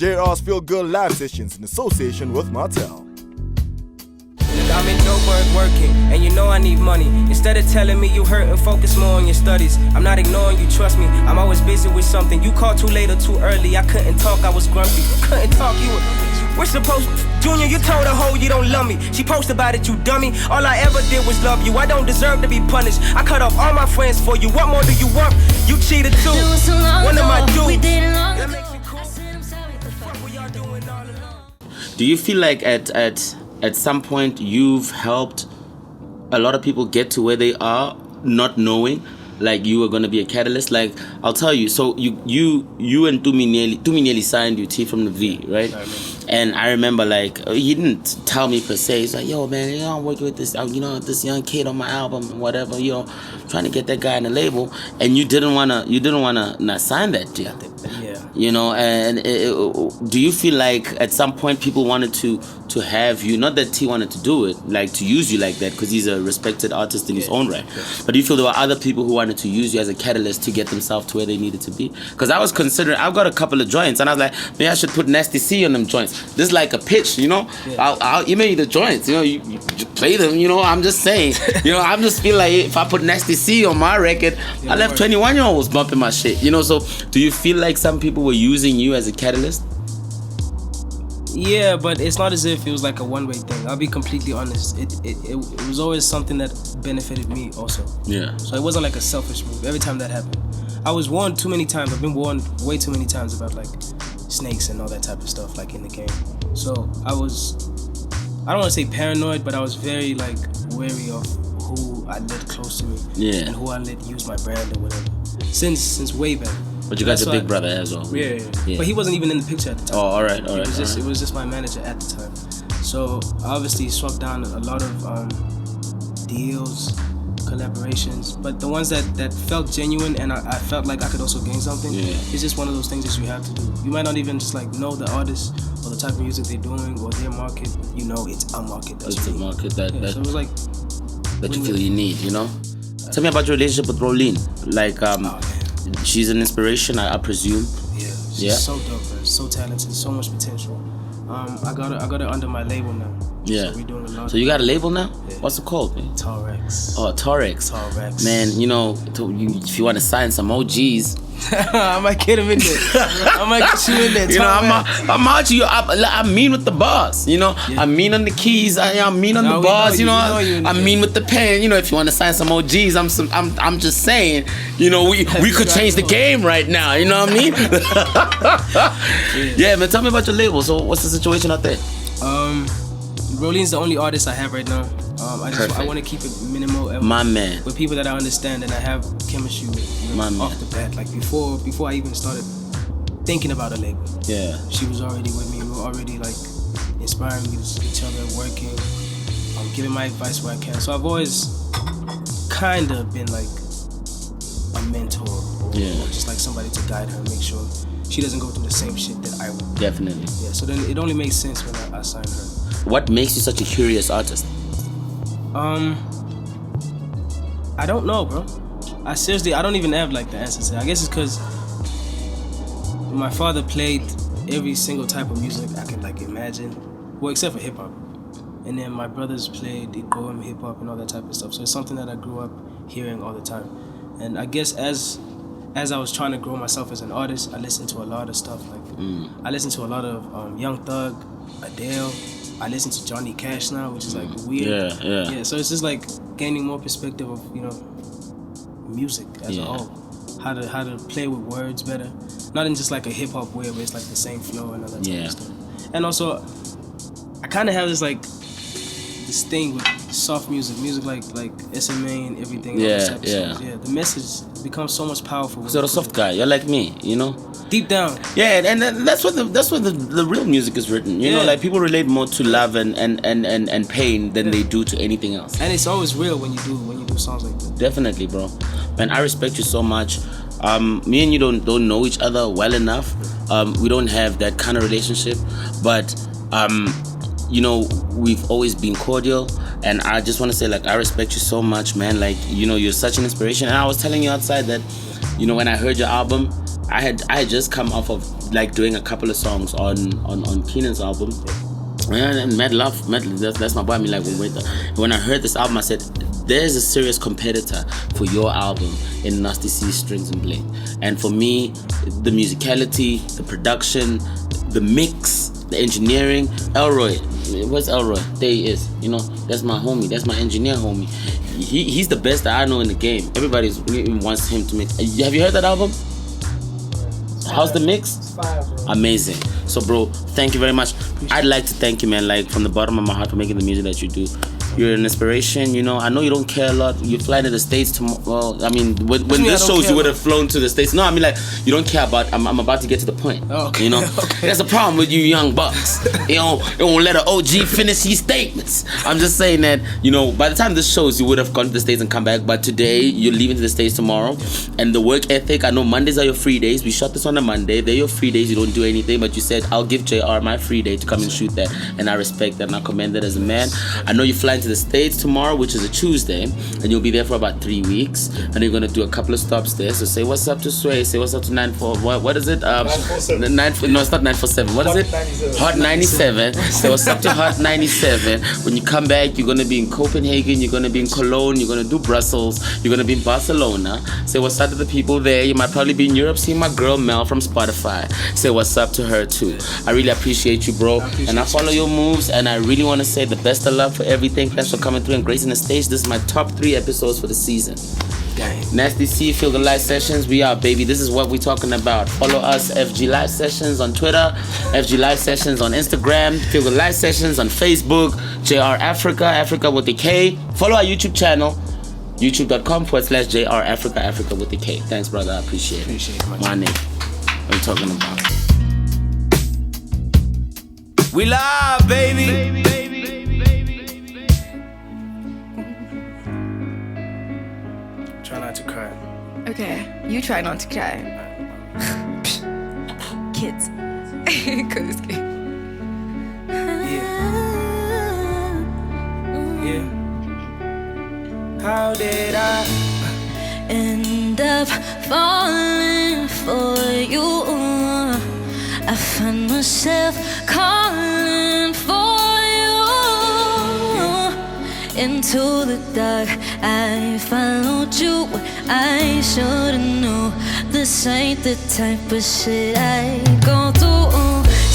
JR's Feel Good Live Sessions in association with Martel. I'm in Joburg working, and you know I need money. Instead of telling me you hurt and focus more on your studies, I'm not ignoring you, trust me. I'm always busy with something. You called too late or too early. I couldn't talk, I was grumpy. Couldn't talk, we're supposed. Junior, you told a hoe you don't love me. She posted about it, you dummy. All I ever did was love you. I don't deserve to be punished. I cut off all my friends for you. What more do you want? You cheated too. One of my dudes. That makes me cool. What were y'all doing all along? Do you feel like at some point you've helped a lot of people get to where they are, not knowing like you were gonna be a catalyst? Like, I'll tell you, so you and Tumi nearly signed you, T from the V, right? And I remember, like, he didn't tell me per se. He's like, yo, man, you know, I'm working with this, this young kid on my album, whatever, trying to get that guy in the label. And you didn't wanna not sign that deal. Yeah. And do you feel like at some point people wanted to have you, not that T wanted to do it, like to use you like that, because he's a respected artist in his own right. But do you feel there were other people who wanted to use you as a catalyst to get themselves to where they needed to be? Because I was considering, I've got a couple of joints, and I was like, maybe I should put Nasty C on them joints. This is like a pitch, I'll email you the joints, you play them, I'm just saying, I'm just feel like if I put Nasty C on my record, I left 21-year-olds bumping my shit, so do you feel like some people were using you as a catalyst? Yeah, but it's not as if it was like a one-way thing. I'll be completely honest. It was always something that benefited me also. Yeah. So it wasn't like a selfish move. Every time that happened, I was warned too many times. I've been warned way too many times about like snakes and all that type of stuff like in the game. So I don't want to say paranoid, but I was very like wary of who I let close to me and who I let use my brand or whatever. Since way back. But you got your big brother as well. Yeah. But he wasn't even in the picture at the time. Oh, all right. It was just my manager at the time. So I obviously struck down a lot of deals, collaborations, but the ones that felt genuine and I felt like I could also gain something. It's just one of those things that you have to do. You might not even just like know the artist or the type of music they're doing or their market. It's a market. It's a market that so it was like that you feel you need. Tell me about your relationship with Rolene. Like, she's an inspiration, I presume. She's so dope, man. So talented, so much potential. I got her under my label now. Yeah. So we're doing a lot. So you got a label now? Yeah. What's it called, man? Tarex. Oh, Tarex. Tarex. Man, if you want to sign some OGs, I might get him in there. I might get you in there. I'm out to you. I'm mean with the bars. I'm mean on the keys. I'm mean on the bars. I'm mean with the pen. If you want to sign some OGs, I'm just saying. We could change the game right now. You know what I mean? Yeah, man. Tell me about your label. So, what's the situation out there? Rolene's the only artist I have right now. I want to keep it minimal. My man. With people that I understand and I have chemistry with. My man. Off the bat, like before I even started thinking about a label. Yeah. She was already with me. We were already like inspiring each other, working, giving my advice where I can. So I've always kind of been like a mentor or just like somebody to guide her, make sure she doesn't go through the same shit that I went. Definitely. Yeah. So then it only makes sense when I signed her. What makes you such a curious artist? I don't know, bro. I don't even have like the answer to it. I guess it's because my father played every single type of music I could like imagine. Well, except for hip hop. And then my brothers played EDM, hip hop, and all that type of stuff. So it's something that I grew up hearing all the time. And I guess as I was trying to grow myself as an artist, I listened to a lot of stuff. Like I listened to a lot of Young Thug, Adele. I listen to Johnny Cash now, which is like weird. Yeah. So it's just like gaining more perspective of music as a whole. How to play with words better, not in just like a hip hop way where it's like the same flow and all that type of stuff. And also, I kind of have this thing with soft music like SMA and everything. Yeah. The message becomes so much powerful. So the soft guy, you're like me, Deep down. Yeah, and that's what the real music is written. Like people relate more to love and pain than they do to anything else. And it's always real when you do songs like that. Definitely, bro. Man, I respect you so much. Me and you don't know each other well enough. We don't have that kind of relationship, but we've always been cordial, and I just want to say, like, I respect you so much, man. Like, you're such an inspiration. And I was telling you outside that, when I heard your album, I had just come off of like doing a couple of songs on Keenan's album. And Mad Love, that's my boy. I mean, like, when I heard this album, I said, there's a serious competitor for your album in Nasty C, Strings and Bling. And for me, the musicality, the production, the mix, the engineering. Elroy, where's Elroy? There he is. You know, that's my homie. That's my engineer homie. He's the best that I know in the game. Everybody wants him to make. Have you heard that album? How's the mix? It's fire, bro. Amazing. So, bro, thank you very much. I'd like to thank you, man, like from the bottom of my heart for making the music that you do. You're an inspiration, you know. I know you don't care a lot. You fly to the States tomorrow. Well, I mean, when this shows, you would have flown to the States. No, I mean, like, you don't care about. I'm about to get to the point. Oh, okay. You know, Okay. That's the problem with you young bucks. You don't let an OG finish his statements. I'm just saying that, you know, by the time this shows, you would have gone to the States and come back. But today, you're leaving to the States tomorrow, and the work ethic. I know Mondays are your free days. We shot this on a Monday. They're your free days. You don't do anything, but you said I'll give JR my free day to come and shoot that, and I respect that and I commend that as a man. I know you're flying to the States tomorrow, which is a Tuesday, and you'll be there for about 3 weeks, and you're gonna do a couple of stops there. So say what's up to Sway, say what's up to 94. What is it? 947. No, it's not 947. What is it? 97. Hot 97. Say what's up to Hot 97. When you come back, you're gonna be in Copenhagen, you're gonna be in Cologne, you're gonna do Brussels, you're gonna be in Barcelona. Say what's up to the people there. You might probably be in Europe seeing my girl Mel from Spotify. Say what's up to her too. I really appreciate you, bro. And I follow your moves, and I really want to say the best of love for everything. Thanks for coming through and gracing the stage. This is my top 3 episodes for the season. Dang. Nasty C, Feel the Live Sessions. We are, baby. This is what we're talking about. Follow us, FG Live Sessions on Twitter, FG Live Sessions on Instagram, Feel the Live Sessions on Facebook, JR Africa, Africa with the K. Follow our YouTube channel, youtube.com/JR Africa, Africa with the K. Thanks, brother. I appreciate it. Appreciate it, man. My name. What are you talking about? We live, baby. Try not to cry. Okay, you try not to cry. Kids. Cause Yeah. How did I end up falling for you? I find myself calling for you. Into the dark, I followed you. I should've knew this ain't the type of shit I go through.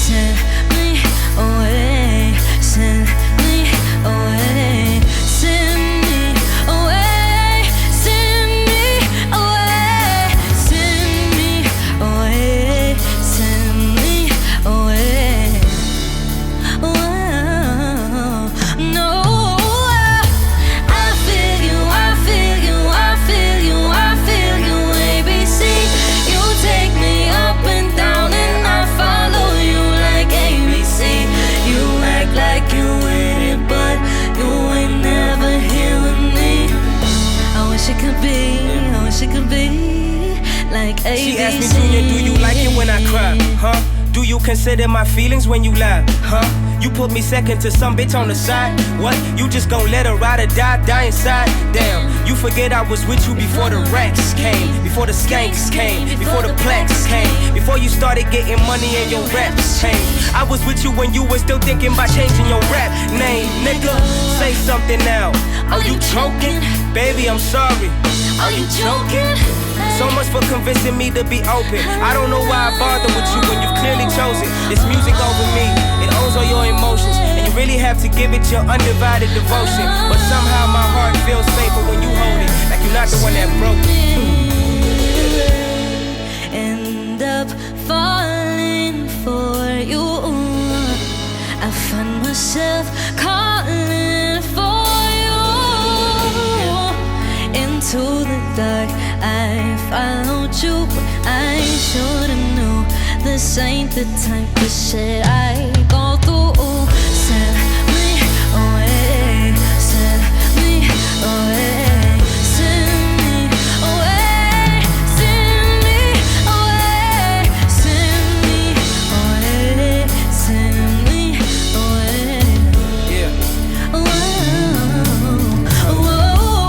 Send me away, send me away, send me away, send me away, send me away, send me away. Whoa, no, I feel you, I feel you, I feel you, I feel you, ABC. You take me up and down and I follow you like ABC. You act like you with it, but you ain't never here with me. I wish it could be, I wish it could be like ABC. She asked me, Junior, do you like it when I cry? Huh? Do you consider my feelings when you lie? Huh? You put me second to some bitch on the side? What? You just gon' let her ride or die inside? Damn, you forget I was with you before the racks came, before the skanks came, before the plaques came, before you started getting money and your raps changed. I was with you when you were still thinking about changing your rap name, nigga. Say something now. Are you choking? Baby, I'm sorry. Are you joking? So much for convincing me to be open. I don't know why I bother with you when you've clearly chosen this music over me. It owns all your emotions, and you really have to give it your undivided devotion. But somehow my heart feels safer when you hold it, like you're not the one that broke it. End up falling for you. I find myself calling for you. Into the dark, I followed you, but I should've knew this ain't the type of shit I go through. Send me away, send me away, send me away, send me away, send me away, send me away. Yeah. Whoa, whoa,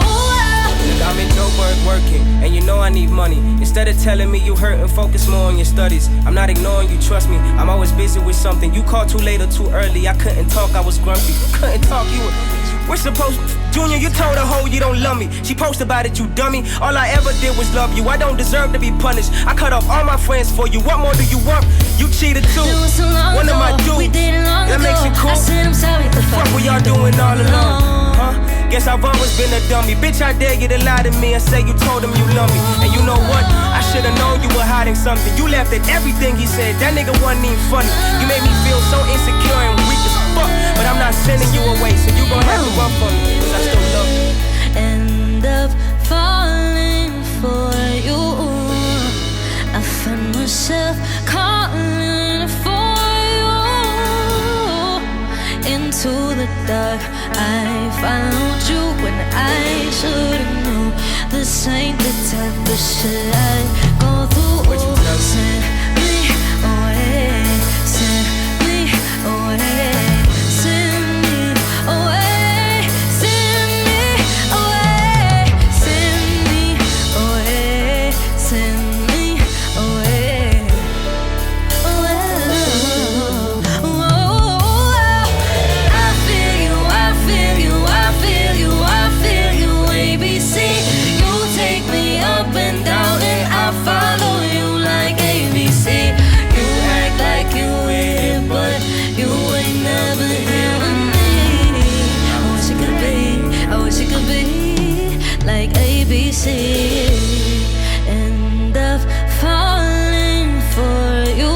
I'm in Joburg working, and you know I need money. Instead of telling me you hurt and focus more on your studies. I'm not ignoring you, trust me. I'm always busy with something. You called too late or too early. I couldn't talk, I was grumpy. Couldn't talk, we're supposed. Junior, you told a hoe you don't love me. She posted about it, you dummy. All I ever did was love you. I don't deserve to be punished. I cut off all my friends for you. What more do you want? You cheated too. One of my dudes. That makes it cool. What were y'all doing all along? Huh? Guess I've always been a dummy. Bitch, I dare you to lie to me and say you told him you love me. And you know what? I should've known you were hiding something. You laughed at everything he said. That nigga wasn't even funny. You made me feel so insecure and weak as fuck. But I'm not sending you away, so you gon' have to run for me, cause I still love you. End up falling for you. I find myself calling for you. Into the dark, I found you when I should've known. This ain't the type of shit I go through. Send me away, send me away, send me away, send me away, send me away, send me away. I feel you, I feel you, I feel you, I feel you, ABC. You take me up and down and I follow you like ABC. You act like you with it, but you ain't never here with me. I wish it could be, I wish it could be like ABC. End up falling for you.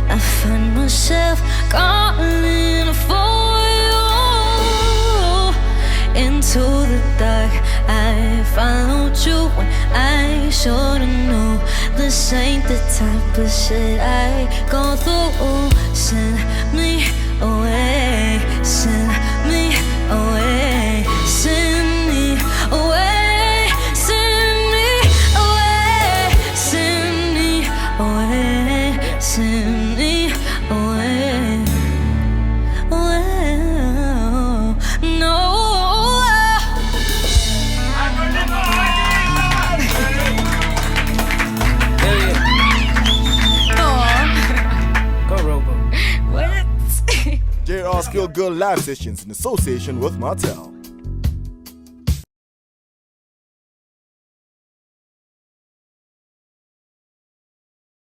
I find myself calling for you. Into the dark, I followed you when I should've known. This ain't the type of shit I go through. Send me away, send me away, send me away, send me away, send me away, send me away. Well, no. Go Robo. What? JR Skill Girl live sessions in association with Martell.